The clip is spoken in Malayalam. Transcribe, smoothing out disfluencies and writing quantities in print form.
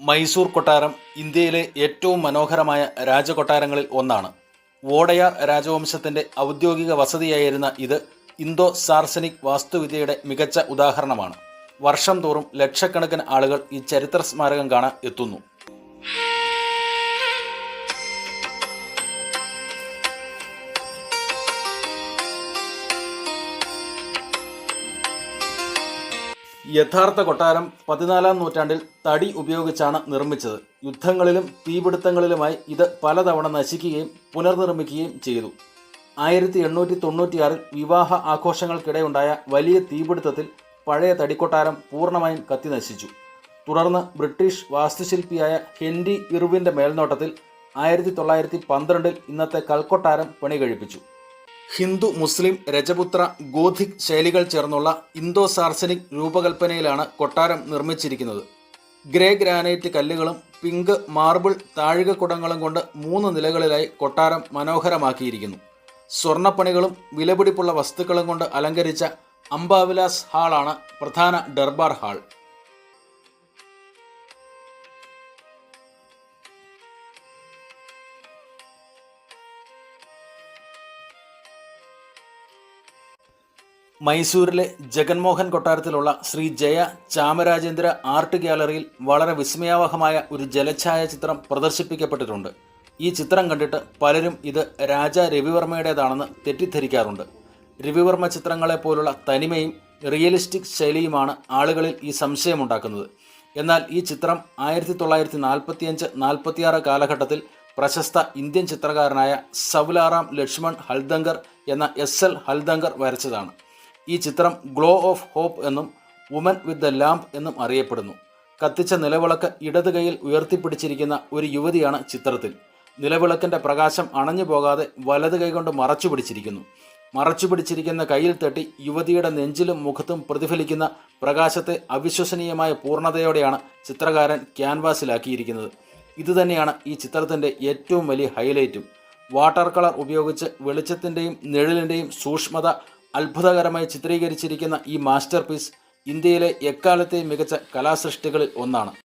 മൈസൂർ കൊട്ടാരം ഇന്ത്യയിലെ ഏറ്റവും മനോഹരമായ രാജകൊട്ടാരങ്ങളിൽ ഒന്നാണ്. വോഡയാർ രാജവംശത്തിന്റെ ഔദ്യോഗിക വസതിയായിരുന്ന ഇത് ഇന്തോ സാർസനിക് വാസ്തുവിദ്യയുടെ മികച്ച ഉദാഹരണമാണ്. വർഷം തോറും ലക്ഷക്കണക്കിന് ആളുകൾ ഈ ചരിത്ര സ്മാരകം കാണാൻ എത്തുന്നു. യഥാർത്ഥ കൊട്ടാരം 14-ാം നൂറ്റാണ്ടിൽ തടി ഉപയോഗിച്ചാണ് നിർമ്മിച്ചത്. യുദ്ധങ്ങളിലും തീപിടുത്തങ്ങളിലുമായി ഇത് പലതവണ നശിക്കുകയും പുനർനിർമ്മിക്കുകയും ചെയ്തു. 1896-ൽ വിവാഹ ആഘോഷങ്ങൾക്കിടെയുണ്ടായ വലിയ തീപിടുത്തത്തിൽ പഴയ തടിക്കൊട്ടാരം പൂർണ്ണമായും കത്തിനശിച്ചു. തുടർന്ന് ബ്രിട്ടീഷ് വാസ്തുശില്പിയായ ഹെൻറി ഇർവിൻ്റെ മേൽനോട്ടത്തിൽ 1912-ൽ ഇന്നത്തെ കൽക്കൊട്ടാരം പണികഴിപ്പിച്ചു. ഹിന്ദു മുസ്ലിം രജപുത്ര ഗോഥിക് ശൈലികൾ ചേർന്നുള്ള ഇന്തോ സാർസനിക് രൂപകൽപ്പനയിലാണ് കൊട്ടാരം നിർമ്മിച്ചിരിക്കുന്നത്. ഗ്രേ ഗ്രാനൈറ്റ് കല്ലുകളും പിങ്ക് മാർബിൾ താഴികക്കുടങ്ങളും കൊണ്ട് 3 നിലകളിലായി കൊട്ടാരം മനോഹരമാക്കിയിരിക്കുന്നു. സ്വർണ്ണപ്പണികളും വിലപിടിപ്പുള്ള വസ്തുക്കളും കൊണ്ട് അലങ്കരിച്ച അംബാവിലാസ് ഹാളാണ് പ്രധാന ദർബാർ ഹാൾ. മൈസൂരിലെ ജഗൻമോഹൻ കൊട്ടാരത്തിലുള്ള ശ്രീ ജയ ചാമരാജേന്ദ്ര ആർട്ട് ഗ്യാലറിയിൽ വളരെ വിസ്മയാവഹമായ ഒരു ജലഛായാചിത്രം പ്രദർശിപ്പിക്കപ്പെട്ടിട്ടുണ്ട്. ഈ ചിത്രം കണ്ടിട്ട് പലരും ഇത് രാജ രവിവർമ്മയുടേതാണെന്ന് തെറ്റിദ്ധരിക്കാറുണ്ട്. രവിവർമ്മ ചിത്രങ്ങളെപ്പോലുള്ള തനിമയും റിയലിസ്റ്റിക് ശൈലിയുമാണ് ആളുകളിൽ ഈ സംശയമുണ്ടാക്കുന്നത്. എന്നാൽ ഈ ചിത്രം 1945-46 കാലഘട്ടത്തിൽ പ്രശസ്ത ഇന്ത്യൻ ചിത്രകാരനായ സവ്ലാറാം ലക്ഷ്മൺ ഹൽദങ്കർ എന്ന SL ഹൽദങ്കർ വരച്ചതാണ്. ഈ ചിത്രം ഗ്ലോ ഓഫ് ഹോപ്പ് എന്നും വുമൻ വിത്ത് ദ ലാംപ് എന്നും അറിയപ്പെടുന്നു. കത്തിച്ച നിലവിളക്ക് ഇടത് കൈയിൽ ഉയർത്തിപ്പിടിച്ചിരിക്കുന്ന ഒരു യുവതിയാണ് ചിത്രത്തിൽ. നിലവിളക്കിൻ്റെ പ്രകാശം അണഞ്ഞു പോകാതെ വലത് കൈകൊണ്ട് മറച്ചുപിടിച്ചിരിക്കുന്ന കയ്യിൽ തട്ടി യുവതിയുടെ നെഞ്ചിലും മുഖത്തും പ്രതിഫലിക്കുന്ന പ്രകാശത്തെ അവിശ്വസനീയമായ പൂർണ്ണതയോടെയാണ് ചിത്രകാരൻ ക്യാൻവാസിലാക്കിയിരിക്കുന്നത്. ഇതുതന്നെയാണ് ഈ ചിത്രത്തിൻ്റെ ഏറ്റവും വലിയ ഹൈലൈറ്റും. വാട്ടർ കളർ ഉപയോഗിച്ച് വെളിച്ചത്തിൻ്റെയും നിഴലിൻ്റെയും സൂക്ഷ്മത അത്ഭുതകരമായി ചിത്രീകരിച്ചിരിക്കുന്ന ഈ മാസ്റ്റർ പീസ് ഇന്ത്യയിലെ എക്കാലത്തെയും മികച്ച കലാസൃഷ്ടികളിൽ ഒന്നാണ്.